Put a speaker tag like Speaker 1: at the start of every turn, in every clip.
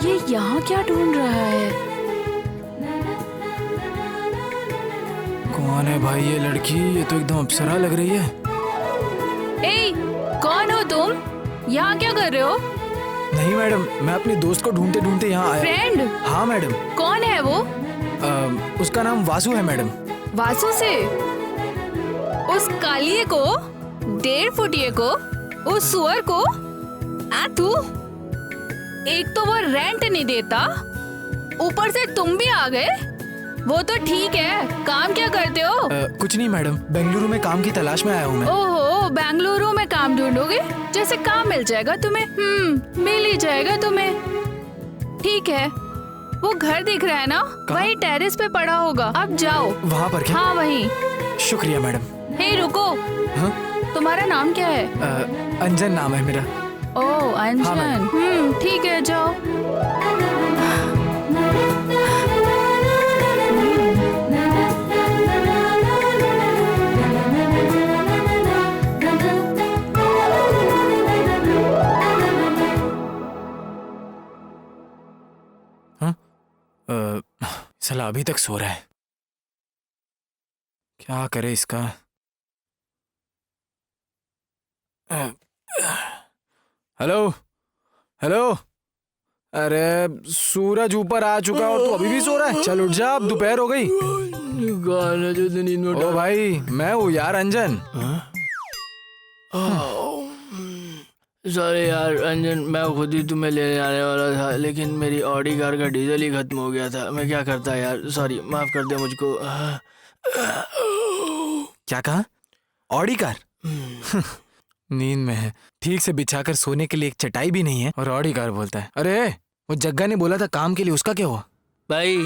Speaker 1: ये यहाँ क्या ढूंढ रहा है?
Speaker 2: कौन है भाई ये लड़की? ये तो एकदम अप्सरा लग रही है।
Speaker 1: ए, कौन हो तुम? यहाँ क्या कर रहे हो?
Speaker 2: नहीं मैडम, मैं अपने दोस्त को ढूंढते ढूंढते यहाँ आया।
Speaker 1: फ्रेंड?
Speaker 2: हाँ मैडम।
Speaker 1: कौन है वो?
Speaker 2: उसका नाम वासु है मैडम।
Speaker 1: वासु से? उस कालिए को, 1.5 फुटिए को, उस सुअर को? तू एक तो वो रेंट नहीं देता, ऊपर से तुम भी आ गए। वो तो ठीक है, काम क्या करते हो?
Speaker 2: कुछ नहीं मैडम, बेंगलुरु में काम की तलाश में आया हूँ मैं।
Speaker 1: ओहो, बेंगलुरु में काम ढूंढोगे? जैसे काम मिल जाएगा तुम्हें। मिल ही जाएगा तुम्हें। ठीक है, वो घर दिख रहा है ना, वही टेरेस पे पड़ा होगा। अब जाओ।
Speaker 2: वहाँ पर क्या?
Speaker 1: हाँ वहीं।
Speaker 2: शुक्रिया मैडम।
Speaker 1: हे रुको।
Speaker 2: हाँ?
Speaker 1: तुम्हारा नाम क्या है?
Speaker 2: अंजन नाम है मेरा।
Speaker 1: ओह अंजन। ठीक है, जाओ।
Speaker 2: साला अभी तक सो रहा है। क्या करे इसका? Hello hello. अरे सूरज ऊपर आ चुका और तू अभी भी सो रहा है? चल उठ जा, अब दोपहर हो गई। ओ भाई, मैं हूँ यार अंजन।
Speaker 3: सॉरी यार अंजन, मैं खुद ही तुम्हें लेने आने वाला था, लेकिन मेरी ऑडी कार का डीजल ही खत्म हो गया था। मैं क्या करता यार, सॉरी, माफ कर दे मुझको।
Speaker 2: क्या कहा? Audi car? नींद में है, ठीक से बिछाकर सोने के लिए एक चटाई भी नहीं है और ऑडी कार बोलता है। अरे वो जग्गा ने बोला था काम के लिए, उसका क्या हुआ?
Speaker 3: भाई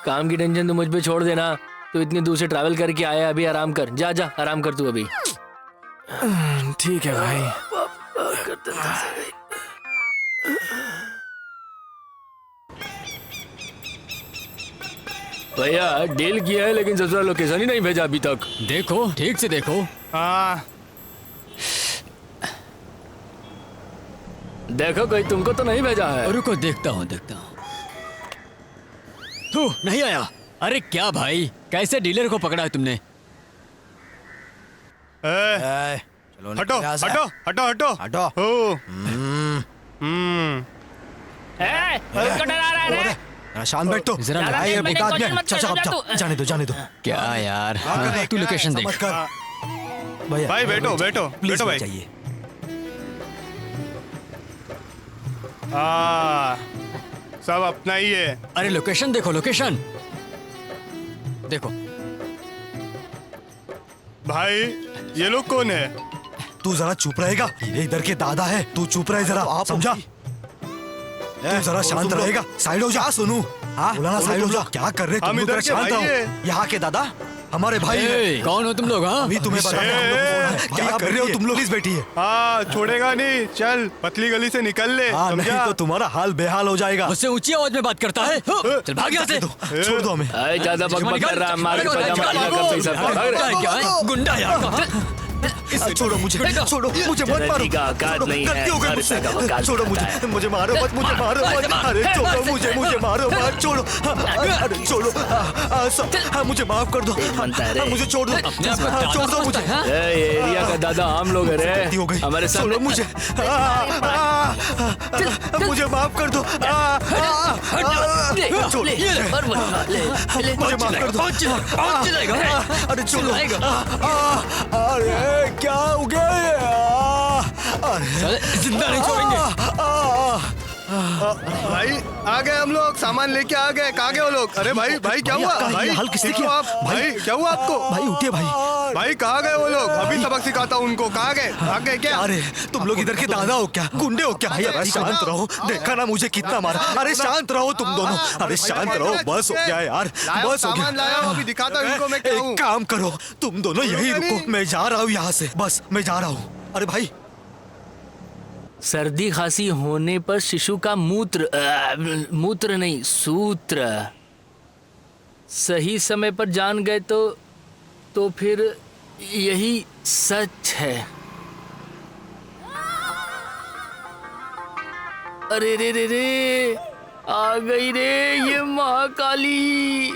Speaker 3: काम की टेंशन तो मुझ पे छोड़ देना। तो इतनी दूर से ट्रैवल करके आया, अभी आराम कर। जा जा आराम कर तू अभी।
Speaker 2: ठीक है भाई।
Speaker 3: भैया डील किया है, लेकिन ससुराल लोकेशन ही नहीं भेजा अभी तक।
Speaker 4: देखो ठीक से देखो।
Speaker 3: देखो कोई तुमको तो नहीं भेजा है।
Speaker 4: रुको देखता हूँ तू नहीं आया? अरे क्या भाई, कैसे डीलर को पकड़ा है तुमने?
Speaker 5: हटो हटो हटो हटो हटो। शांत बैठ तो
Speaker 4: जरा
Speaker 5: जाने दो।
Speaker 4: क्या यार, तू लोकेशन देख।
Speaker 5: भैया भाई बैठो बैठो बैठो भाई। चाहिए सब अपना ही है।
Speaker 4: अरे लोकेशन देखो, लोकेशन देखो।
Speaker 5: भाई ये लोग कौन है?
Speaker 6: तू जरा चुप रहेगा? ये इधर के दादा है, तू चुप रहे जरा। आप समझा? तू जरा शांत रहेगा? साइड हो जा। सुनू बोला ना, साइड हो जा। क्या कर रहे तुम लोग? जरा शांत रहो। यहाँ के दादा हमारे भाई हैं।
Speaker 4: कौन हो तुम लोग? हाँ
Speaker 6: अभी तुम्हें बता क्या कर रहे हो तुम लोग? प्लीज बैठिए।
Speaker 5: हाँ छोड़ेगा नहीं, चल पतली गली से निकल ले।
Speaker 6: नहीं तो तुम्हारा हाल बेहाल हो जाएगा।
Speaker 4: मुझसे ऊंची आवाज में बात करता है। चल भाग यहाँ से।
Speaker 6: छोड़ दो हमें।
Speaker 3: ज्यादा बकबक कर रहा है, मार के पजामा ढीला कर पैसा भाग रहा है।
Speaker 4: क्या है गुंडा यार?
Speaker 6: छोड़ो मुझे, छोड़ो मुझे, मत मारो। गलती हो गई मुझसे। छोड़ो मुझे मारो मत, मुझे मारो मत। अरे छोड़ो मुझे मारो मत, छोड़ो। अरे छोड़ो, मुझे माफ कर दो। मुझे छोड़ दो, छोड़ दो मुझे।
Speaker 3: एरिया का दादा हम लोग है रे, हमारे साथ।
Speaker 6: छोड़ो मुझे, मुझे माफ कर दो। मुझे माफ कर दो। अरे छोड़ो। अरे क्या हो गया ये?
Speaker 4: जिंदा नहीं छोड़ेंगे।
Speaker 5: भाई आ गए हम लोग, सामान लेके आ गए। कहाँ गए वो लोग? अरे भाई क्या हुआ? भाई
Speaker 6: हाल किसने किया?
Speaker 5: आप भाई क्या हुआ आपको?
Speaker 6: भाई उठिए भाई।
Speaker 5: भाई कहाँ गए वो लोग? अभी सबक सिखाता हूँ उनको। कहाँ गए क्या?
Speaker 6: अरे तुम लोग इधर के दादा हो क्या? गुंडे हो क्या? भाई शांत रहो, देखा ना मुझे कितना मारा। अरे शांत रहो तुम दोनों, अरे शांत रहो। बस हो गया यार, बस हो
Speaker 5: सामान लाया हूँ, अभी दिखाता हूँ इनको मैं क्या हूँ।
Speaker 6: एक काम करो तुम दोनों यही रुको, मैं जा रहा हूँ यहाँ से। बस मैं जा रहा हूँ। अरे भाई
Speaker 3: सर्दी खांसी होने पर शिशु का मूत्र नहीं सूत्र सही समय पर जान गए तो फिर यही सच है। अरे रे रे रे आ गई रे ये महाकाली।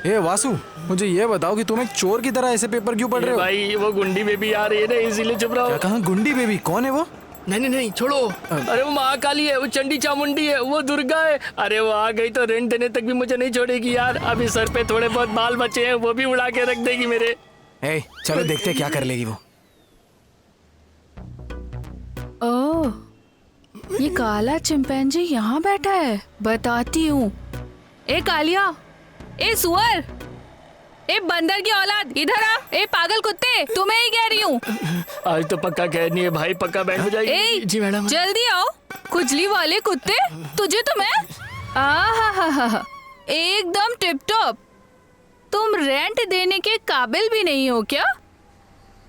Speaker 2: ए वासु, मुझे ये बताओ कि तुम एक चोर की तरह ऐसे पेपर क्यों पढ़ रहे हो?
Speaker 3: भाई वो गुंडी बेबी आ रही है ना, इसीलिए चुप रहो।
Speaker 2: क्या कहा? गुंडी बेबी? कौन है वो?
Speaker 3: नहीं नहीं नहीं छोड़ो। अरे वो महाकाली है, वो चंडी चामुंडी है, वो दुर्गा है। अरे वो आ गई तो रेंट देने तक भी मुझे नहीं छोड़ेगी यार। अभी सर पे थोड़े बहुत बाल बचे हैं, वो भी उड़ा के रख देगी मेरे।
Speaker 2: ए, चलो देखते हैं क्या कर लेगी वो।
Speaker 1: ओह, ये काला चिंपैंजी यहाँ बैठा है। बताती हूँ। ए कालिया, ए सुअर, ए बंदर की औलाद, इधर आ। ए पागल कुत्ते, तुम्हें ही कह रही हूँ।
Speaker 3: आज तो पक्का कहनी है भाई, पक्का बैंड हो जाएगी।
Speaker 1: ए,
Speaker 3: जी मैडम।
Speaker 1: जल्दी आओ। खुजली वाले कुत्ते, तुझे तो मैं आहा, एकदम टिप टॉप। तुम रेंट देने के काबिल भी नहीं हो क्या?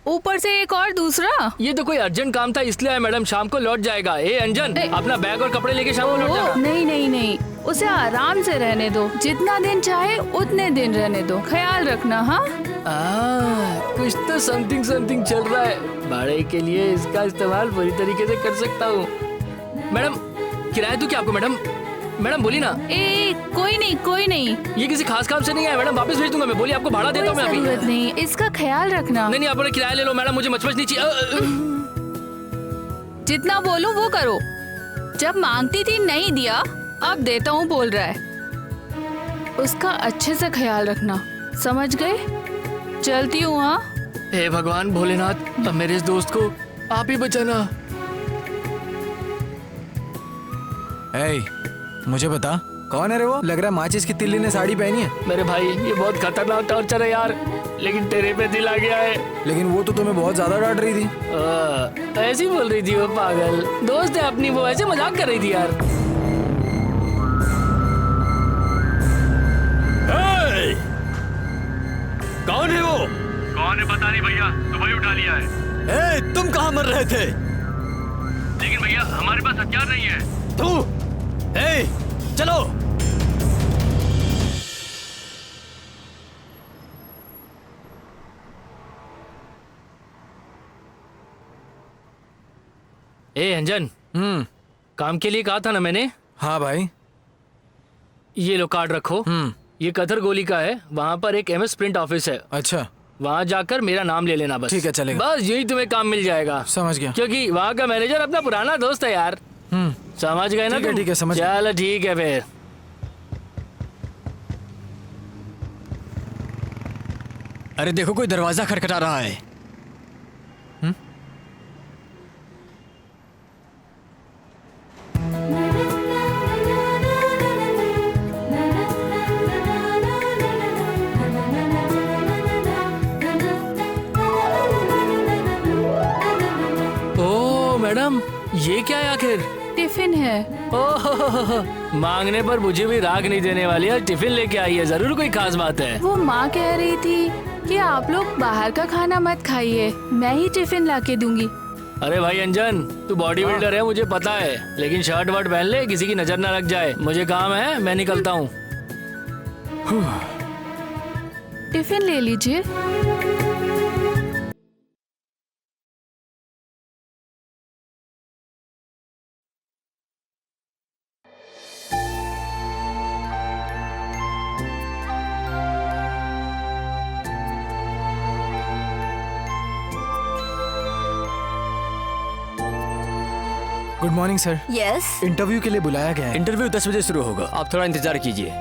Speaker 1: ऊपर से एक और दूसरा।
Speaker 3: ये तो कोई अर्जेंट काम था इसलिए आया मैडम, शाम को लौट जाएगा। ए अंजन, अपना बैग और कपड़े लेके शाम को लौट जाएगा।
Speaker 1: नहीं नहीं नहीं, उसे आराम से रहने दो। जितना दिन चाहे उतने दिन रहने दो। ख्याल रखना। हाँ,
Speaker 3: कुछ तो समथिंग समथिंग चल रहा है। भाड़े के लिए इसका इस्तेमाल पूरी तरीके से कर सकता हूँ। मैडम किराया दूं क्या आपको? मैडम मैडम बोली ना।
Speaker 1: ए कोई नहीं कोई नहीं,
Speaker 3: ये किसी खास काम से नहीं आया मैडम, वापस भेज दूंगा मैं। बोली आपको भाड़ा देता हूँ मैं अभी।
Speaker 1: जरूरत नहीं, इसका ख्याल रखना।
Speaker 3: नहीं नहीं, आप किराया ले लो मैडम, मुझे मचमच नहीं चाहिए।
Speaker 1: जितना बोलूं वो करो। जब मांगती थी नहीं दिया, अब देता हूँ बोल रहा है। उसका अच्छे से ख्याल रखना, समझ गए? चलती हूँ। हाँ,
Speaker 3: हे भगवान भोलेनाथ, अब मेरे इस दोस्त को आप ही बचाना।
Speaker 2: ए, मुझे बता, कौन है रे वो? लग रहा है माचिस की तिल्ली ने साड़ी पहनी है।
Speaker 3: मेरे भाई ये बहुत खतरनाक टॉर्चर है यार, लेकिन तेरे पे दिल आ गया है।
Speaker 2: लेकिन वो तो तुम्हें बहुत ज्यादा डांट रही थी।
Speaker 3: ऐसी बोल रही थी वो पागल दोस्त है अपनी, वो ऐसे मजाक कर रही थी यार।
Speaker 6: कौन है वो?
Speaker 7: कौन है पता नहीं भैया, तुम्हें उठा लिया है।
Speaker 6: ए, तुम कहाँ मर रहे थे?
Speaker 7: लेकिन भैया हमारे पास हथियार नहीं है।
Speaker 6: तू ए, चलो।
Speaker 3: ए अंजन, काम के लिए कहा था ना मैंने।
Speaker 2: हाँ भाई।
Speaker 3: ये लो कार्ड रखो। ये कथर गोली का है, वहाँ पर एक MS प्रिंट ऑफिस है।
Speaker 2: अच्छा,
Speaker 3: वहाँ जाकर मेरा नाम ले लेना बस।
Speaker 2: ठीक है, चलेगा।
Speaker 3: बस यही तुम्हें काम मिल जाएगा।
Speaker 2: समझ गया।
Speaker 3: क्योंकि वहाँ का मैनेजर अपना पुराना दोस्त है यार। समझ गए ना?
Speaker 2: ठीक है, समझ गया।
Speaker 3: चलो ठीक है फिर।
Speaker 4: अरे देखो कोई दरवाजा खटखटा रहा है।
Speaker 3: ओ मैडम, ये क्या है आखिर?
Speaker 1: टिफिन है।
Speaker 3: ओह, मांगने पर मुझे भी राग नहीं देने वाली है। टिफिन लेके आई है, जरूर कोई खास बात है।
Speaker 1: वो माँ कह रही थी कि आप लोग बाहर का खाना मत खाइए, मैं ही टिफिन लाके दूंगी।
Speaker 3: अरे भाई अंजन, तू बॉडी बिल्डर है मुझे पता है, लेकिन शर्ट वर्ट पहन ले, किसी की नजर ना लग जाए। मुझे काम है, मैं निकलता हूँ।
Speaker 1: टिफिन ले लीजिए।
Speaker 2: Good morning sir.
Speaker 8: Yes.
Speaker 2: Interview के लिए बुलाया गया है।
Speaker 4: इंटरव्यू 10 बजे शुरू होगा, आप थोड़ा इंतजार कीजिए।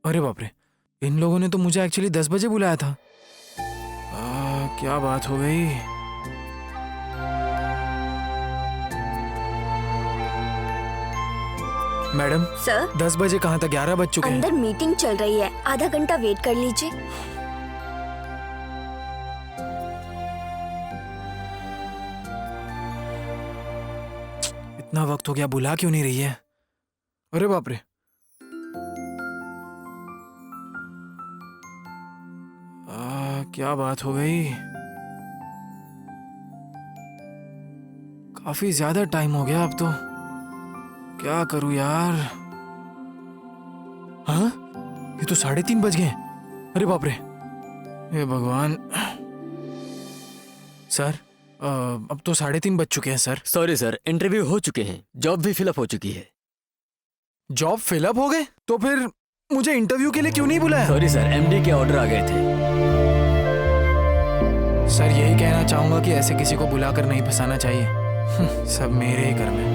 Speaker 2: अरे बाप रे, इन लोगों ने तो मुझे एक्चुअली 10 बजे बुलाया था। क्या बात हो गई? मैडम
Speaker 8: सर,
Speaker 2: 10 बजे कहाँ था? 11 बज चुके हैं।
Speaker 8: अंदर मीटिंग चल रही है, आधा घंटा वेट कर लीजिए।
Speaker 2: इतना वक्त हो गया, बुला क्यों नहीं रही है? अरे बाप रे। क्या बात हो गई? काफी ज्यादा टाइम हो गया अब तो। क्या करूं यार? हाँ, ये तो 3:30 बज गए। अरे बाप रे, हे भगवान। सर, अब तो 3:30 बज चुके हैं सर।
Speaker 4: सॉरी सर, इंटरव्यू हो चुके हैं, जॉब भी फिलअप हो चुकी है।
Speaker 2: जॉब फिलअप हो गए? तो फिर मुझे इंटरव्यू के लिए क्यों नहीं बुलाया?
Speaker 4: सॉरी सर, एमडी के ऑर्डर आ गए थे।
Speaker 2: सर, यही कहना चाहूंगा कि ऐसे किसी को बुलाकर नहीं फंसाना चाहिए। सब मेरे ही घर में।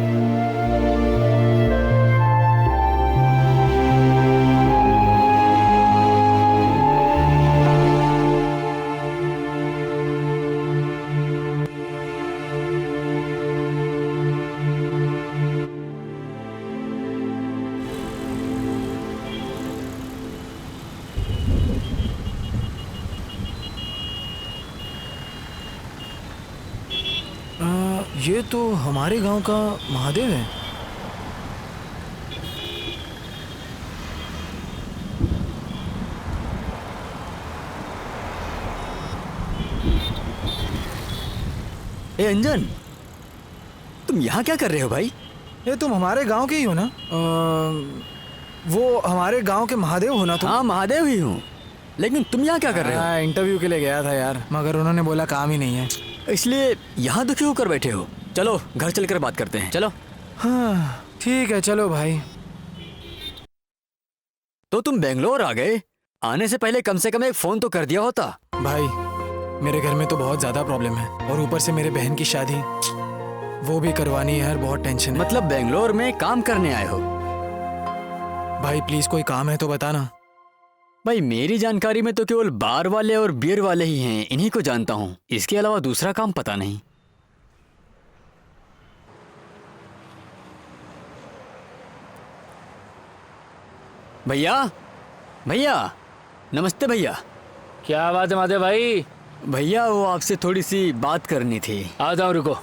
Speaker 2: ये तो हमारे गांव का महादेव है।
Speaker 4: ए अंजन, तुम यहाँ क्या कर रहे हो भाई?
Speaker 2: ये तुम हमारे गांव के ही हो ना? वो हमारे गांव के महादेव हो ना तुम?
Speaker 4: हाँ, महादेव ही हूँ, लेकिन तुम यहाँ क्या कर रहे हो?
Speaker 2: इंटरव्यू के लिए गया था यार, मगर उन्होंने बोला काम ही नहीं है।
Speaker 4: इसलिए यहाँ दुखी होकर बैठे हो? चलो घर चलकर बात करते हैं, चलो।
Speaker 2: हाँ ठीक है, चलो भाई।
Speaker 4: तो तुम बेंगलोर आ गए, आने से पहले कम से कम एक फोन तो कर दिया होता।
Speaker 2: भाई, मेरे घर में तो बहुत ज्यादा प्रॉब्लम है, और ऊपर से मेरे बहन की शादी, वो भी करवानी है यार, बहुत टेंशन है।
Speaker 4: मतलब बेंगलोर में काम करने आए हो?
Speaker 2: भाई प्लीज, कोई काम है तो बताना।
Speaker 4: भाई मेरी जानकारी में तो केवल बार वाले और बियर वाले ही हैं, इन्हीं को जानता हूँ, इसके अलावा दूसरा काम पता नहीं। भैया, भैया, नमस्ते भैया।
Speaker 3: क्या बात है माधव भाई?
Speaker 4: भैया वो आपसे थोड़ी सी बात करनी थी।
Speaker 3: आता हूँ, रुको।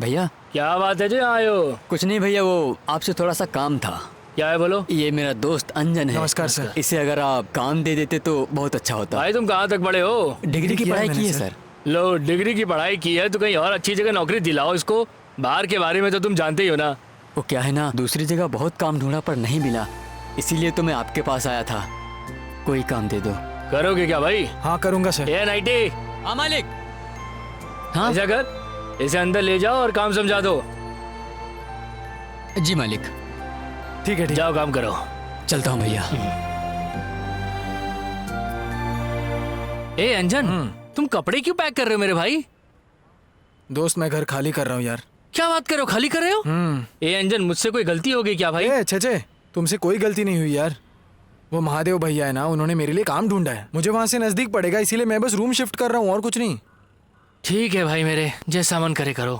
Speaker 4: भैया
Speaker 3: क्या बात है जो आए हो?
Speaker 4: कुछ नहीं भैया, वो आपसे थोड़ा सा काम था।
Speaker 3: क्या है बोलो?
Speaker 4: ये मेरा दोस्त अंजन है।
Speaker 2: नमस्कार सर।
Speaker 4: इसे अगर आप काम दे देते तो बहुत अच्छा होता।
Speaker 3: भाई तुम कहाँ तक पढ़े हो?
Speaker 4: डिग्री की
Speaker 2: किया
Speaker 4: पढ़ाई
Speaker 2: मैंने
Speaker 4: की है
Speaker 2: सर।
Speaker 4: सर।
Speaker 3: लो, डिग्री की पढ़ाई की है तो कहीं और अच्छी जगह नौकरी दिलाओ इसको। बाहर के बारे में तो तुम जानते ही हो ना।
Speaker 4: वो क्या है ना, दूसरी जगह बहुत काम ढूंढा पर नहीं मिला, इसीलिए तो मैं आपके पास आया था। कोई काम दे दो।
Speaker 3: करोगे क्या भाई?
Speaker 2: हाँ करूंगा सर।
Speaker 3: ए नाइटी,
Speaker 4: हाँ मालिक। हाँ
Speaker 3: ऐसा कर, इसे अंदर ले जाओ और काम समझा दो।
Speaker 4: जी मालिक।
Speaker 2: ठीक है, ठीक।
Speaker 3: जाओ काम करो।
Speaker 4: चलता हूँ भैया।
Speaker 3: ए अंजन, तुम कपड़े क्यों पैक कर रहे हो मेरे भाई?
Speaker 2: दोस्त, मैं घर खाली कर रहा हूँ यार।
Speaker 3: क्या बात कर रहे हो, खाली कर रहे हो? ए अंजन, मुझसे कोई गलती हो गई क्या भाई?
Speaker 2: छे, तुमसे कोई गलती नहीं हुई यार। वो महादेव भैया है ना, उन्होंने मेरे लिए काम ढूंढा है। मुझे वहां से नजदीक पड़ेगा, इसीलिए मैं बस रूम शिफ्ट कर रहा हूँ, और कुछ नहीं।
Speaker 3: ठीक है भाई मेरे, जैसा मन करे करो।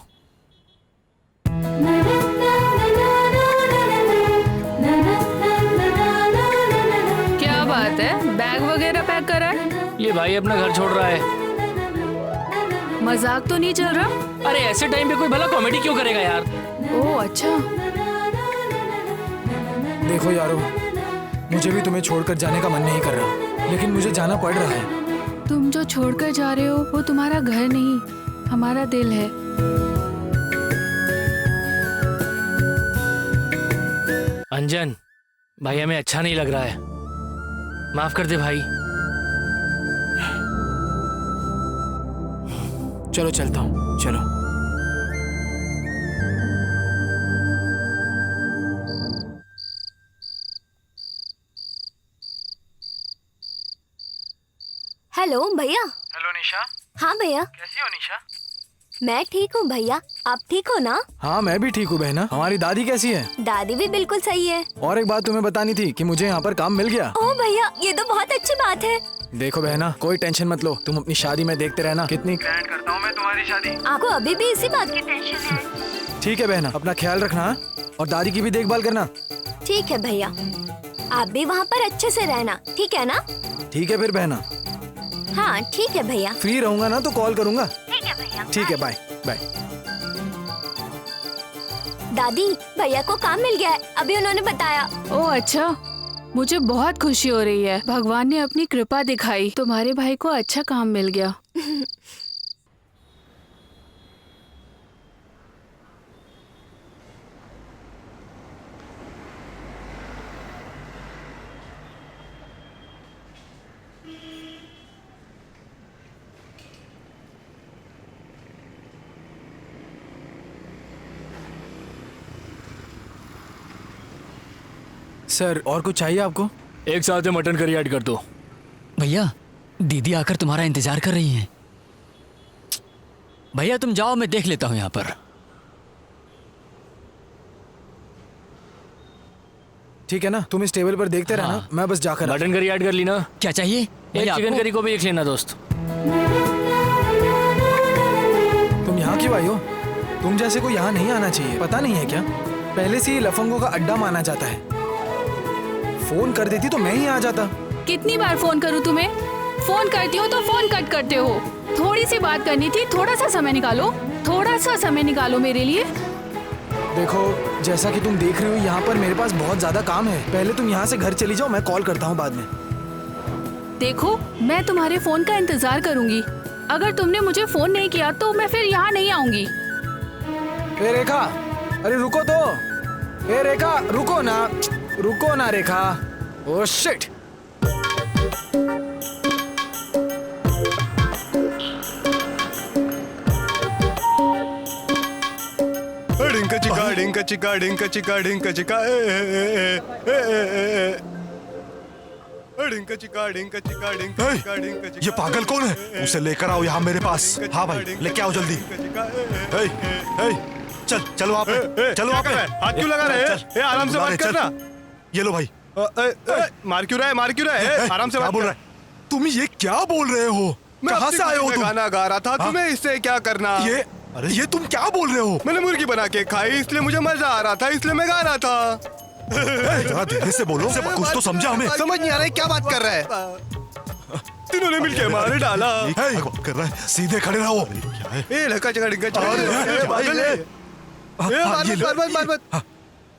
Speaker 1: क्या बात है, बैग वगैरह पैक करा है?
Speaker 3: ये भाई अपना घर छोड़ रहा है।
Speaker 1: मजाक तो नहीं चल रहा?
Speaker 3: अरे ऐसे टाइम पे कोई भला कॉमेडी क्यों करेगा यार?
Speaker 1: ओह अच्छा।
Speaker 2: देखो यारो, मुझे भी तुम्हें छोड़कर जाने का मन नहीं कर रहा, लेकिन मुझे जाना पड़ रहा है।
Speaker 1: तुम जो छोड़कर जा रहे हो वो तुम्हारा घर नहीं, हमारा दिल है।
Speaker 3: अंजन, भाई हमें अच्छा नहीं लग रहा है, माफ कर दे भाई।
Speaker 2: चलो चलता हूँ, चलो।
Speaker 8: हेलो भैया।
Speaker 2: हेलो निशा।
Speaker 8: हाँ भैया।
Speaker 2: कैसी हो निशा?
Speaker 8: मैं ठीक हूँ भैया, आप ठीक हो ना?
Speaker 2: हाँ मैं भी ठीक हूँ बहना। हमारी दादी कैसी है?
Speaker 8: दादी भी बिल्कुल सही है।
Speaker 2: और एक बात तुम्हें बतानी थी कि मुझे यहाँ पर काम मिल गया।
Speaker 8: ओह भैया, ये तो बहुत अच्छी बात है।
Speaker 2: देखो बहना, कोई टेंशन मत लो, तुम अपनी शादी में देखते रहना कितनी ग्रैंड करता हूँ मैं तुम्हारी शादी।
Speaker 8: आपको अभी भी इसी बात की टेंशन है?
Speaker 2: ठीक है बहना, अपना ख्याल रखना, हाँ? और दादी की भी देखभाल करना।
Speaker 8: ठीक है भैया, आप भी वहाँ पर अच्छे से रहना, ठीक है ना?
Speaker 2: ठीक है फिर बहना।
Speaker 8: हाँ ठीक है भैया।
Speaker 2: फ्री रहूंगा ना तो कॉल करूंगा।
Speaker 8: ठीक है भैया।
Speaker 2: ठीक है, बाय बाय।
Speaker 8: दादी भैया को काम मिल गया है, अभी उन्होंने बताया।
Speaker 1: ओह अच्छा, मुझे बहुत खुशी हो रही है। भगवान ने अपनी कृपा दिखाई, तुम्हारे भाई को अच्छा काम मिल गया।
Speaker 2: सर और कुछ चाहिए आपको?
Speaker 3: एक साथ में मटन करी ऐड कर दो।
Speaker 4: भैया दीदी आकर तुम्हारा इंतजार कर रही हैं। भैया तुम जाओ, मैं देख लेता हूँ यहाँ पर।
Speaker 2: ठीक है ना, तुम इस टेबल पर देखते रहना, मैं बस जाकर
Speaker 3: मटन करी ऐड कर ली ना?
Speaker 4: क्या चाहिए?
Speaker 3: एक
Speaker 4: भैया,
Speaker 3: चिकन
Speaker 4: आपको?
Speaker 3: करी को भी एक लेना दोस्त।
Speaker 2: तुम यहाँ क्यों आई हो? तुम जैसे को यहाँ नहीं आना चाहिए, पता नहीं है क्या? पहले से ही लफंगों का अड्डा माना जाता है। फोन कर देती तो मैं ही आ जाता।
Speaker 1: कितनी बार फोन करूं तुम्हें? फोन करती हो तो फोन कट करते हो। थोड़ी सी बात करनी थी, थोड़ा सा समय निकालो, थोड़ा सा समय निकालो मेरे लिए।
Speaker 2: देखो जैसा कि तुम देख रही हो यहाँ पर मेरे पास बहुत ज्यादा काम है। पहले तुम यहाँ से घर चली जाओ, मैं कॉल करता हूँ बाद में।
Speaker 1: देखो मैं तुम्हारे फोन का इंतजार करूंगी। अगर तुमने मुझे फोन नहीं किया तो मैं फिर यहाँ नहीं आऊंगी।
Speaker 2: ए रेखा, अरे रुको तो। ए रेखा रुको ना रेखा। Oh shit.
Speaker 5: डिंका चिका डिंका चिका डिंका चिका डिंका चिका डिंका चिका डिंका चिका डिंका चिका डिंका चिका।
Speaker 6: ये पागल कौन है? उसे लेकर आओ यहाँ मेरे पास। हाँ भाई लेके आओ जल्दी। चल चलो आप, चलो आप।
Speaker 5: हाथ क्यों लगा रहे हैं? आराम से बात करना।
Speaker 6: ये लो भाई।
Speaker 5: मार क्यों रहा है? आराम से
Speaker 6: क्या
Speaker 5: बात
Speaker 6: बोल
Speaker 5: कर।
Speaker 6: रहा है? तुम ये क्या बोल रहे हो?
Speaker 5: मैं
Speaker 6: कहाँ से आए हो तुम?
Speaker 5: गाना गा रहा था, तुम्हें इससे क्या करना?
Speaker 6: ये अरे ये तुम क्या बोल रहे हो?
Speaker 5: मैंने मुर्गी बना के खाई, इसलिए मुझे मजा आ रहा था, इसलिए मैं गा रहा था।
Speaker 6: जरा धीरे से बोलो, कुछ तो समझा हमें।
Speaker 5: समझ नहीं आ रहा है क्या बात कर रहा है। तीनों ने मिलके मार डाला।
Speaker 6: कर रहा है, सीधे खड़े रहो। क्या है?
Speaker 5: ए लका चका डिंका चका।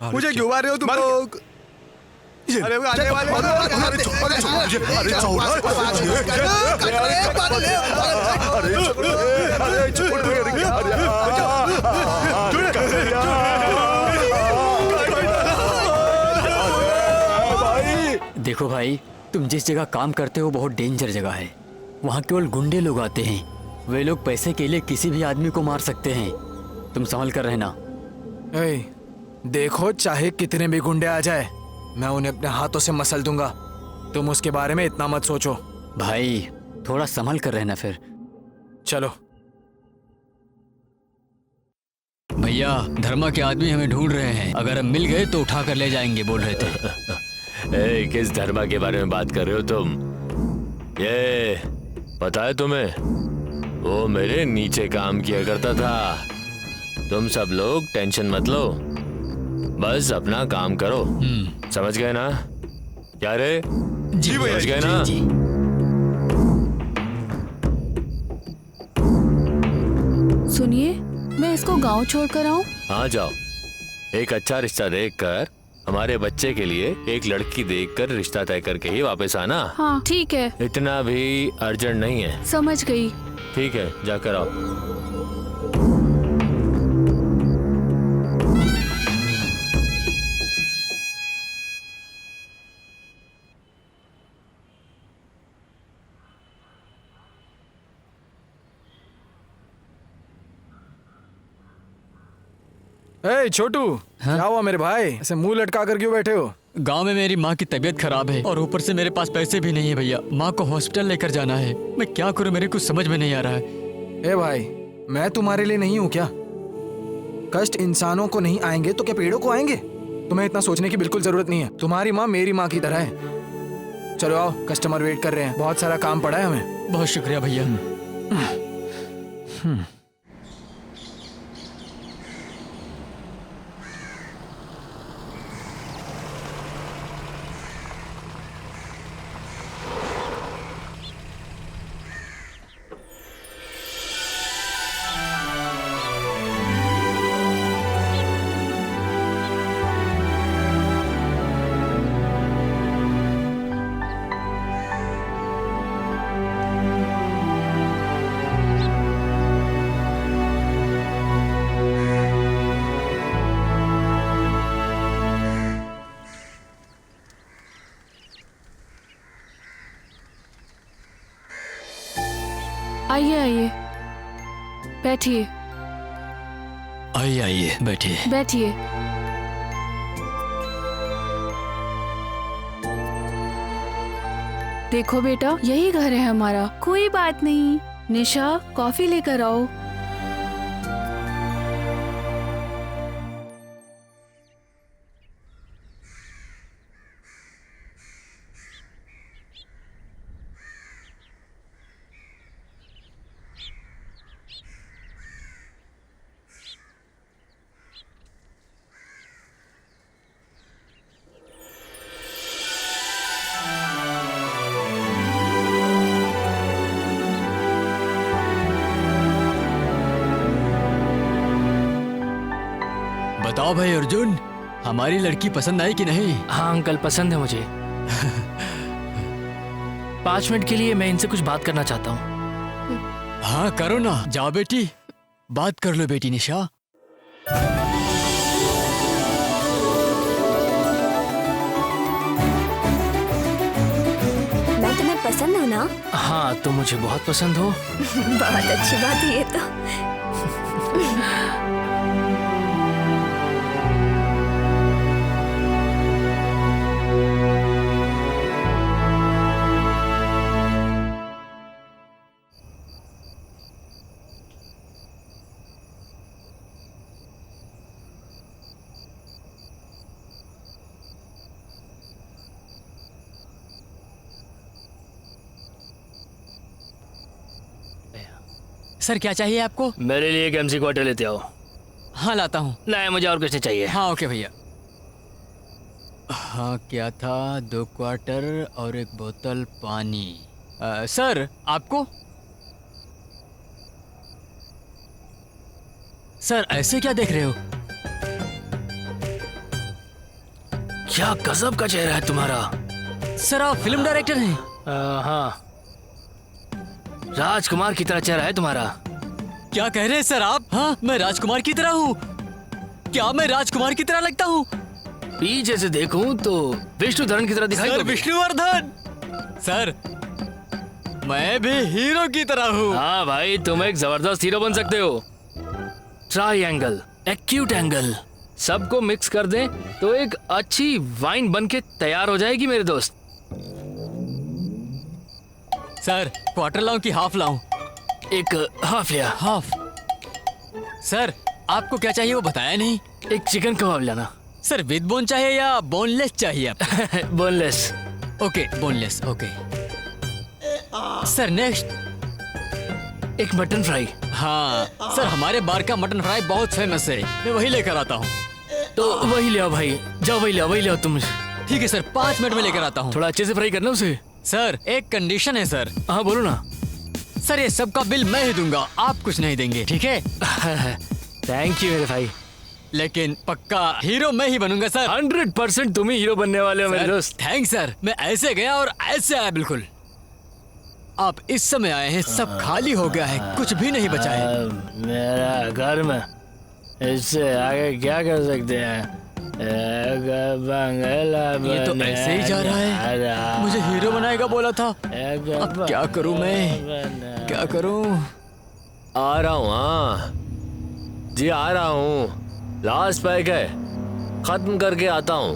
Speaker 5: मुझे क्यों मार रहे हो तुम लोग? अरे वो आने वाले।
Speaker 4: देखो भाई, तुम जिस जगह काम करते हो बहुत डेंजर जगह है। वहाँ केवल गुंडे लोग आते हैं। वे लोग पैसे के लिए किसी भी आदमी को मार सकते हैं। तुम संभल कर रहना।
Speaker 2: ए, देखो चाहे कितने भी गुंडे आ जाए, मैं उन्हें अपने हाथों से मसल दूंगा। तुम उसके बारे में इतना मत सोचो।
Speaker 4: भाई थोड़ा संभल कर रहना फिर।
Speaker 2: चलो।
Speaker 4: भैया धर्मा के आदमी हमें ढूंढ रहे हैं, अगर हम मिल गए तो उठा कर ले जाएंगे बोल रहे थे।
Speaker 3: किस धर्मा के बारे में बात कर रहे हो तुम? ये पता है तुम्हें? वो मेरे नीचे काम किया करता था। तुम सब लोग टेंशन मत लो, बस अपना काम करो। समझ गए ना? क्या रे?
Speaker 4: जी
Speaker 3: समझ गए ना?
Speaker 4: जी।
Speaker 1: सुनिए, मैं इसको गांव छोड़कर आऊं?
Speaker 3: हाँ जाओ। एक अच्छा रिश्ता देखकर, हमारे बच्चे के लिए एक लड़की देखकर रिश्ता तय करके ही वापस आना।
Speaker 1: हाँ ठीक है,
Speaker 3: इतना भी अर्जेंट नहीं है।
Speaker 1: समझ गई।
Speaker 3: ठीक है, जाकर आओ।
Speaker 2: ए छोटू, क्या हुआ मेरे भाई? ऐसे मुंह लटका कर क्यों बैठे हो?
Speaker 4: गांव में मेरी माँ की तबीयत खराब है और ऊपर से मेरे पास पैसे भी नहीं है भैया। माँ को हॉस्पिटल लेकर जाना है। मैं क्या करूँ, मेरे कुछ समझ में नहीं आ रहा है।
Speaker 2: ए भाई, मैं तुम्हारे लिए नहीं हूँ क्या? कष्ट इंसानों को नहीं आएंगे तो क्या पेड़ों को आएंगे? तुम्हें इतना सोचने की बिल्कुल जरूरत नहीं है। तुम्हारी माँ मेरी माँ की तरह है। चलो आओ, कस्टमर वेट कर रहे हैं, बहुत सारा काम पड़ा है हमें।
Speaker 4: बहुत शुक्रिया भैया।
Speaker 1: आइए आइए, बैठिए
Speaker 4: आइए आइए बैठिए।
Speaker 1: बैठिए। देखो बेटा, यही घर है हमारा। कोई बात नहीं, निशा कॉफी लेकर आओ।
Speaker 4: बताओ भाई अर्जुन, हमारी लड़की पसंद आई कि नहीं?
Speaker 9: हाँ अंकल, पसंद है मुझे। 5 मिनट के लिए मैं इनसे कुछ बात करना चाहता हूँ।
Speaker 4: हाँ करो ना, जाओ बेटी, बात कर लो बेटी निशा।
Speaker 8: मैं तुम्हें पसंद हूँ ना?
Speaker 9: हाँ, तुम मुझे बहुत पसंद हो।
Speaker 8: बहुत अच्छी बात है ये तो।
Speaker 4: सर क्या चाहिए आपको?
Speaker 9: मेरे लिए एक MC क्वार्टर लेते आओ।
Speaker 4: हाँ लाता हूँ।
Speaker 9: नहीं, मुझे और कुछ नहीं चाहिए।
Speaker 4: हाँ ओके भैया। हाँ क्या था, 2 क्वार्टर और 1 बोतल पानी। सर आपको? सर ऐसे क्या देख रहे हो?
Speaker 9: क्या गजब का चेहरा है तुम्हारा।
Speaker 4: सर आप फिल्म डायरेक्टर हैं?
Speaker 9: हाँ, राजकुमार की तरह चेहरा है तुम्हारा।
Speaker 4: क्या कह रहे हैं सर आप? हाँ मैं राजकुमार की तरह हूँ? क्या मैं राजकुमार की तरह लगता हूँ?
Speaker 9: पीछे से देखूं तो विष्णुधरन की तरह दिखाई
Speaker 4: सर
Speaker 9: दोगे।
Speaker 4: विष्णुवर्धन सर, मैं भी हीरो की तरह हूँ।
Speaker 9: हाँ भाई, तुम एक जबरदस्त हीरो बन सकते हो। ट्रायंगल, एक्यूट एंगल, सबको मिक्स कर दें तो एक अच्छी वाइन बन के तैयार हो जाएगी मेरे दोस्त।
Speaker 4: सर क्वार्टर लाऊं कि हाफ लाऊं?
Speaker 9: एक हाफ लिया।
Speaker 4: हाफ। सर आपको क्या चाहिए वो बताया नहीं।
Speaker 9: एक चिकन कबाब लाना।
Speaker 4: सर विद बोन चाहिए या बोनलेस चाहिए आपको?
Speaker 9: Boneless.
Speaker 4: Okay boneless, okay. Sir next?
Speaker 9: एक मटन फ्राई।
Speaker 4: हाँ सर, हमारे बार का मटन फ्राई बहुत फेमस है, मैं वही लेकर आता हूँ।
Speaker 9: तो वही ले आओ भाई, जाओ वही ले आओ, वही ले आओ तुम।
Speaker 4: ठीक है सर, 5 मिनट में लेकर आता हूँ।
Speaker 9: थोड़ा अच्छे से फ्राई करना उसे।
Speaker 4: सर एक कंडीशन है सर।
Speaker 9: हाँ बोलो ना।
Speaker 4: सर ये सबका बिल मैं ही दूंगा, आप कुछ नहीं देंगे, ठीक है?
Speaker 9: थैंक यू मेरे भाई।
Speaker 4: लेकिन पक्का हीरो मैं ही बनूंगा सर।
Speaker 9: 100% तुम ही हीरो बनने वाले हो मेरे दोस्त।
Speaker 4: थैंक्स सर, मैं ऐसे गया और ऐसे आया बिल्कुल। आप इस समय आए हैं, सब खाली हो गया है, कुछ भी नहीं बचा है।
Speaker 9: मेरा घर में इससे आगे क्या कर सकते हैं?
Speaker 4: ये तो ऐसे ही जा रहा है, मुझे हीरो बनाएगा बोला था। अब क्या करूं मैं, क्या करूं?
Speaker 3: आ रहा हूँ। हाँ जी आ रहा हूँ, लास्ट पैक है, खत्म करके आता हूँ।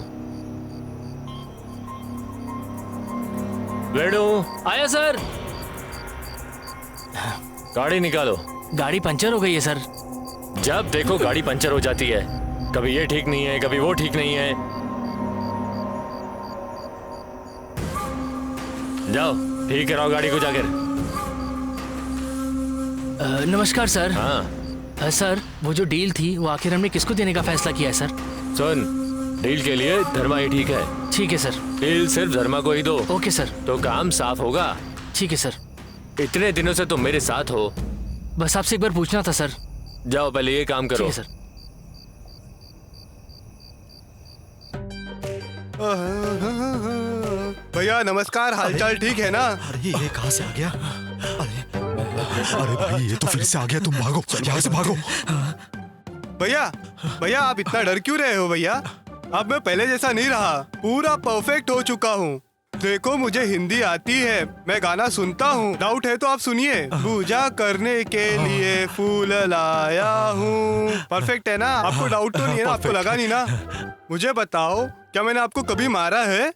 Speaker 3: वेडू
Speaker 9: आया सर।
Speaker 3: गाड़ी निकालो।
Speaker 9: गाड़ी पंचर हो गई है सर।
Speaker 3: जब देखो गाड़ी पंचर हो जाती है, कभी ये ठीक नहीं है, कभी वो ठीक नहीं है। जाओ ठीक कराओ गाड़ी को जाकर।
Speaker 9: नमस्कार सर।
Speaker 3: हाँ
Speaker 9: सर वो जो डील थी वो आखिर हमने किसको देने का फैसला किया है सर?
Speaker 3: सुन, डील के लिए धर्मा ही ठीक है।
Speaker 9: ठीक है सर।
Speaker 3: डील सिर्फ धर्मा को ही दो।
Speaker 9: Okay sir.
Speaker 3: तो काम साफ होगा।
Speaker 9: ठीक है सर।
Speaker 3: इतने दिनों से तुम मेरे साथ हो,
Speaker 9: बस आपसे एक बार पूछना था सर।
Speaker 3: जाओ पहले ये काम
Speaker 9: ठीक
Speaker 3: करो।
Speaker 9: है सर।
Speaker 5: भैया नमस्कार, हालचाल ठीक है ना?
Speaker 6: अरे ये कहाँ से आ गया? अरे भाई ये तो फिर से आ गया, तुम भागो यहाँ से भागो।
Speaker 5: भैया भैया आप इतना डर क्यों रहे हो भैया? अब मैं पहले जैसा नहीं रहा, पूरा परफेक्ट हो चुका हूँ। देखो मुझे हिंदी आती है, मैं गाना सुनता हूँ। डाउट है तो आप सुनिए। पूजा करने के लिए फूल लाया हूँ। परफेक्ट है ना? आपको डाउट तो नहीं है ना? आपको लगा नहीं ना? मुझे बताओ, क्या मैंने आपको कभी मारा है?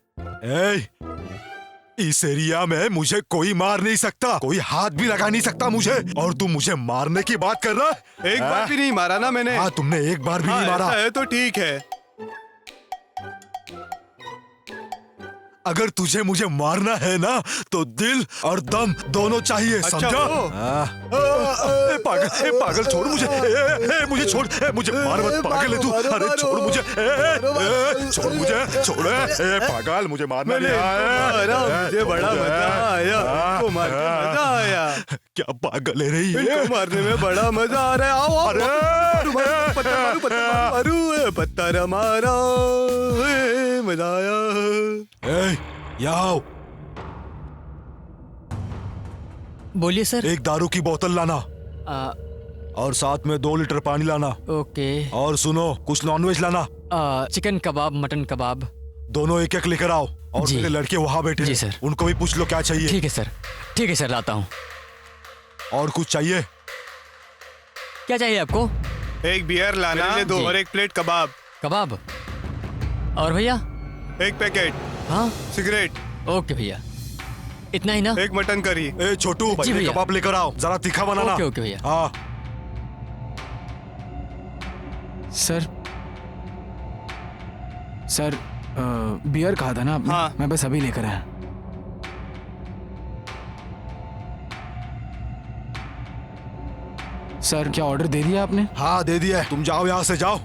Speaker 10: इस एरिया में मुझे कोई मार नहीं सकता, कोई हाथ भी लगा नहीं सकता मुझे, और तुम मुझे मारने की बात कर रहा है?
Speaker 5: एक बार भी नहीं मारा ना मैंने।
Speaker 10: हाँ, तुमने एक बार भी नहीं मारा।
Speaker 5: ऐसा है तो ठीक है।
Speaker 10: अगर तुझे मुझे मारना है ना तो दिल और दम दोनों चाहिए,
Speaker 5: अच्छा,
Speaker 10: समझा? पागल छोड़ मुझे, मुझे छोड़, मुझे मार मत, पागल है तू। अरे छोड़ मुझे, छोड़ मुझे, छोड़, पागल, मुझे मारना नहीं आया।
Speaker 5: मुझे बड़ा मजा आया, इनको मार के मजा आया।
Speaker 10: क्या पागल है रही है?
Speaker 5: इनको मारने में बड़ा मजा आ रहा है। आओ आओ, पत्थर मारा, मजा आया।
Speaker 10: आओ,
Speaker 4: बोलिए सर।
Speaker 10: एक दारू की बोतल लाना और साथ में 2 लीटर पानी लाना।
Speaker 4: ओके।
Speaker 10: और सुनो, कुछ नॉनवेज लाना।
Speaker 4: चिकन कबाब, मटन कबाब
Speaker 10: दोनों एक एक लेकर आओ। और
Speaker 4: जी।
Speaker 10: मेरे लड़के वहाँ बैठे
Speaker 4: जी
Speaker 10: हैं,
Speaker 4: सर।
Speaker 10: उनको भी पूछ लो क्या चाहिए।
Speaker 4: ठीक है सर, ठीक है सर, लाता हूँ।
Speaker 10: और कुछ चाहिए?
Speaker 4: क्या चाहिए आपको?
Speaker 5: एक बियर लाना
Speaker 4: जी।
Speaker 5: दो और एक प्लेट कबाब।
Speaker 4: कबाब और भैया?
Speaker 5: एक पैकेट।
Speaker 4: हाँ,
Speaker 5: सिगरेट।
Speaker 4: ओके भैया, इतना ही ना?
Speaker 5: एक मटन करी।
Speaker 10: ए छोटू,
Speaker 4: जी भैया।
Speaker 10: कबाब लेकर आओ, जरा तीखा बनाना।
Speaker 4: ओके ओके भैया।
Speaker 10: हाँ।
Speaker 2: सर, बियर कहा था ना आपने?
Speaker 5: हाँ।
Speaker 2: मैं बस अभी लेकर आया। सर, क्या ऑर्डर दे दिया आपने?
Speaker 10: हाँ, दे दिया है। तुम जाओ, यहाँ से जाओ।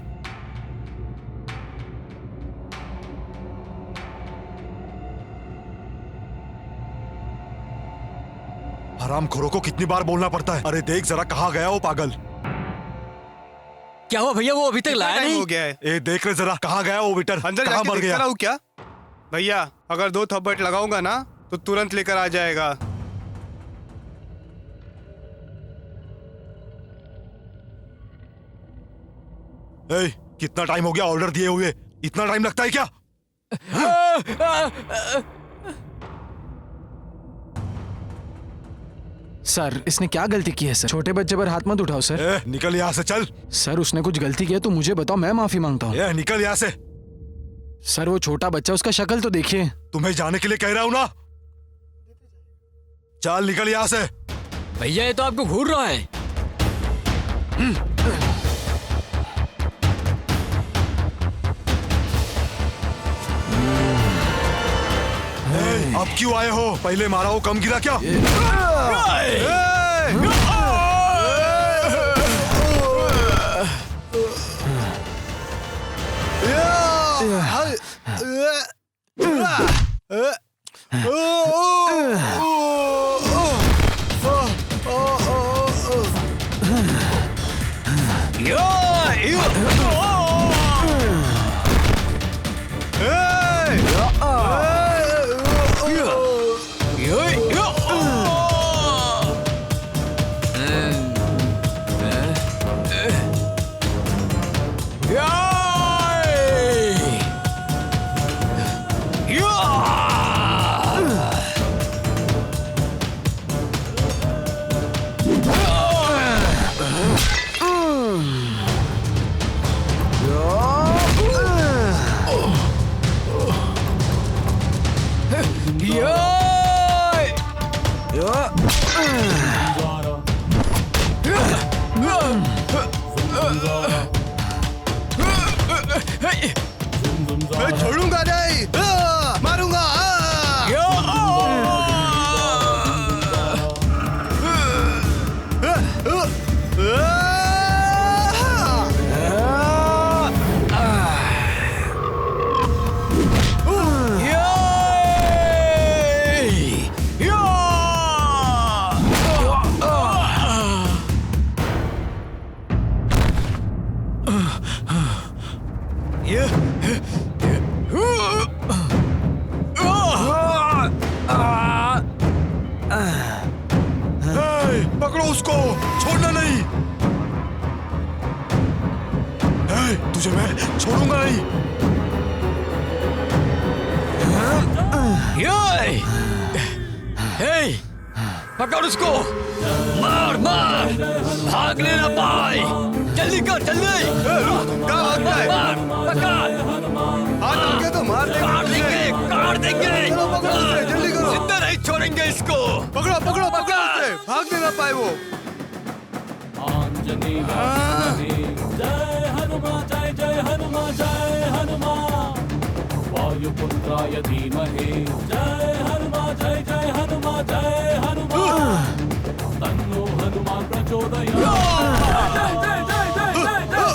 Speaker 10: हरामखोरों को कितनी बार बोलना पड़ता है? अरे देख जरा, कहाँ गया वो पागल?
Speaker 4: क्या हुआ भैया, वो अभी तक लाया नहीं?
Speaker 5: हो गया है।
Speaker 10: ए देख रहे जरा, कहाँ गया वो वेटर?
Speaker 5: अंदर
Speaker 10: कहाँ
Speaker 5: जाके
Speaker 10: मर
Speaker 5: देखता
Speaker 10: गया?
Speaker 5: रहूं क्या? भैया, अगर 2 थप्पड़ लगाऊंगा ना तो तुरंत लेकर आ जाएगा।
Speaker 10: ए, कितना टाइम हो गया ऑर्डर दिए हुए? इतना टाइम लगता है क्या?
Speaker 2: सर, इसने क्या गलती की है सर? छोटे बच्चे पर हाथ मत उठाओ सर।
Speaker 10: ए, निकल यहाँ से, चल।
Speaker 2: सर, उसने कुछ गलती की है तो मुझे बताओ, मैं माफी मांगता हूँ।
Speaker 10: ए, निकल यहाँ से।
Speaker 2: सर, वो छोटा बच्चा, उसका शक्ल तो देखिए।
Speaker 10: तुम्हें जाने के लिए कह रहा हूँ ना। चल निकल यहाँ से।
Speaker 4: भैया, ये तो आपको घूर रहा है।
Speaker 10: अब क्यों आए हो? पहले मारा हो, कम गिरा क्या?
Speaker 5: मैं छोड़ूंगा नहीं, मारूंगा।
Speaker 10: पकड़ो उसको, छोड़ना नहीं। तुझे मैं छोड़ूंगा नहीं।
Speaker 4: हे, पकड़ उसको, मार मार, भागने ना पाए, जल्दी कर जल्दी।
Speaker 5: कहाँ भागता है?
Speaker 4: मार, पकड़,
Speaker 5: हाथ आगे तो मार देंगे
Speaker 4: काट देंगे, काट देंगे,
Speaker 5: चलो पकड़ो उसे, जल्दी करो।
Speaker 4: जिंदा नहीं छोड़ेंगे इसको।
Speaker 5: पकड़ो पकड़ो पकड़ो उसे, भागने ना पाए वो।
Speaker 11: वायुपुत्राय धीमहि जय हनुमान जय जय हनुमान जय हनुमान तन्नो हनुमान प्रचोदयात् जय जय जय जय जय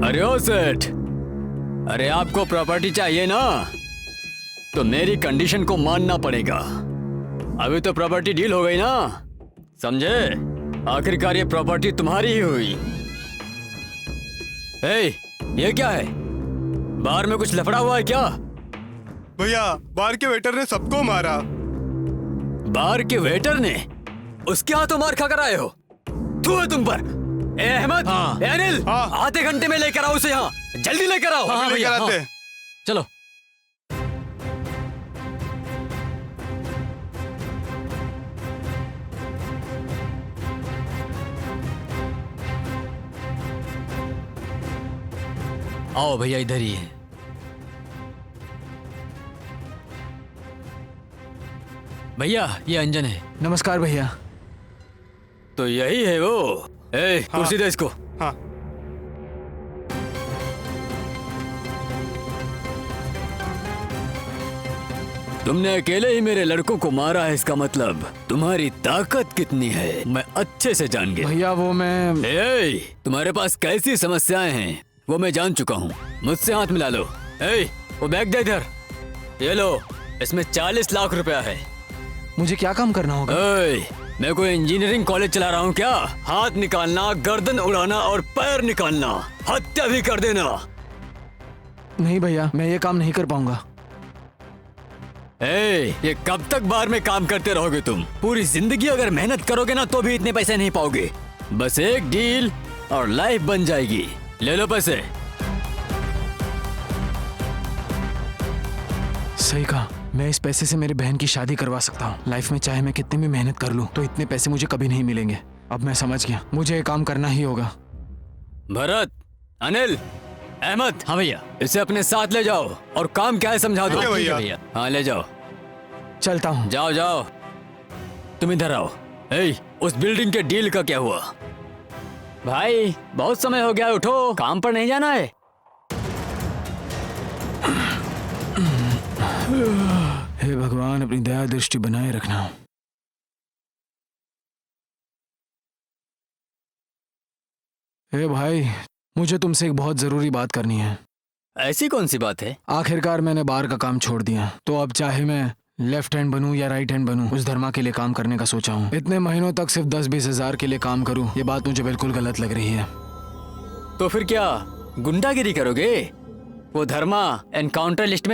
Speaker 4: अरे ओ सेठ, अरे आपको प्रॉपर्टी चाहिए ना, तो मेरी कंडीशन को मानना पड़ेगा। अभी तो प्रॉपर्टी डील हो गई ना, समझे? आखिरकार ये प्रॉपर्टी तुम्हारी ही हुई। ये क्या है? बार में कुछ लफड़ा हुआ है क्या?
Speaker 5: भैया, बार के वेटर ने सबको मारा।
Speaker 4: बार के वेटर ने? उसके हाथों मार खा कर आए हो? तू है तुम पर। ए अहमद, ए अनिल, आधे घंटे में लेकर आओ उसे यहाँ, जल्दी लेकर आओ।
Speaker 5: हाँ, लेकर आते हैं।
Speaker 4: चलो। आओ भैया, इधर ही है। भैया, ये अंजन है।
Speaker 2: नमस्कार भैया।
Speaker 4: तो यही है वो। कुर्सी दे इसको।
Speaker 5: हाँ।
Speaker 4: तुमने अकेले ही मेरे लड़कों को मारा है, इसका मतलब तुम्हारी ताकत कितनी है मैं अच्छे से जान गया।
Speaker 2: भैया वो मैं
Speaker 4: तुम्हारे पास कैसी समस्याएं हैं वो मैं जान चुका हूँ। मुझसे हाथ मिला लो। वो बैग दे इधर। ये लो, इसमें 40 लाख रुपया है।
Speaker 2: मुझे क्या काम करना होगा?
Speaker 4: मैं कोई इंजीनियरिंग कॉलेज चला रहा हूँ क्या? हाथ निकालना, गर्दन उड़ाना और पैर निकालना, हत्या भी कर देना।
Speaker 2: नहीं भैया, मैं ये काम नहीं कर पाऊंगा।
Speaker 4: ये कब तक बार में काम करते रहोगे तुम? पूरी जिंदगी अगर मेहनत करोगे ना तो भी इतने पैसे नहीं पाओगे। बस एक डील और लाइफ बन जाएगी। ले लो पैसे।
Speaker 2: सही कहा, मैं इस पैसे से मेरी बहन की शादी करवा सकता हूँ। लाइफ में चाहे मैं कितनी भी मेहनत कर लूँ तो इतने पैसे मुझे कभी नहीं मिलेंगे। अब मैं समझ गया, मुझे ये काम करना ही होगा।
Speaker 4: भरत, अनिल, अहमद, हाँ भैया, इसे अपने साथ ले जाओ और काम क्या है समझा दो।
Speaker 5: भैया।
Speaker 4: हाँ ले जाओ।
Speaker 2: चलता हूँ।
Speaker 4: जाओ जाओ। तुम इधर आओ। उस बिल्डिंग के डील का क्या हुआ? भाई बहुत समय हो गया, उठो, काम पर नहीं जाना है?
Speaker 2: हे भगवान, अपनी दया दृष्टि बनाए रखना। हे भाई, मुझे तुमसे एक बहुत जरूरी बात करनी है।
Speaker 4: ऐसी कौन सी बात है?
Speaker 2: आखिरकार मैंने बार का काम छोड़ दिया, तो अब चाहे मैं लेफ्ट हैंड बनूं या राइट हैंड बनूं, उस धर्मा के लिए काम करने का सोचा हूँ। इतने महीनों तक सिर्फ 10-20 हजार के लिए काम करूं, ये बात मुझे बिल्कुल गलत लग रही है।
Speaker 4: तो फिर क्या गुंडागिरी करोगे? वो धर्मा एनकाउंटर लिस्ट में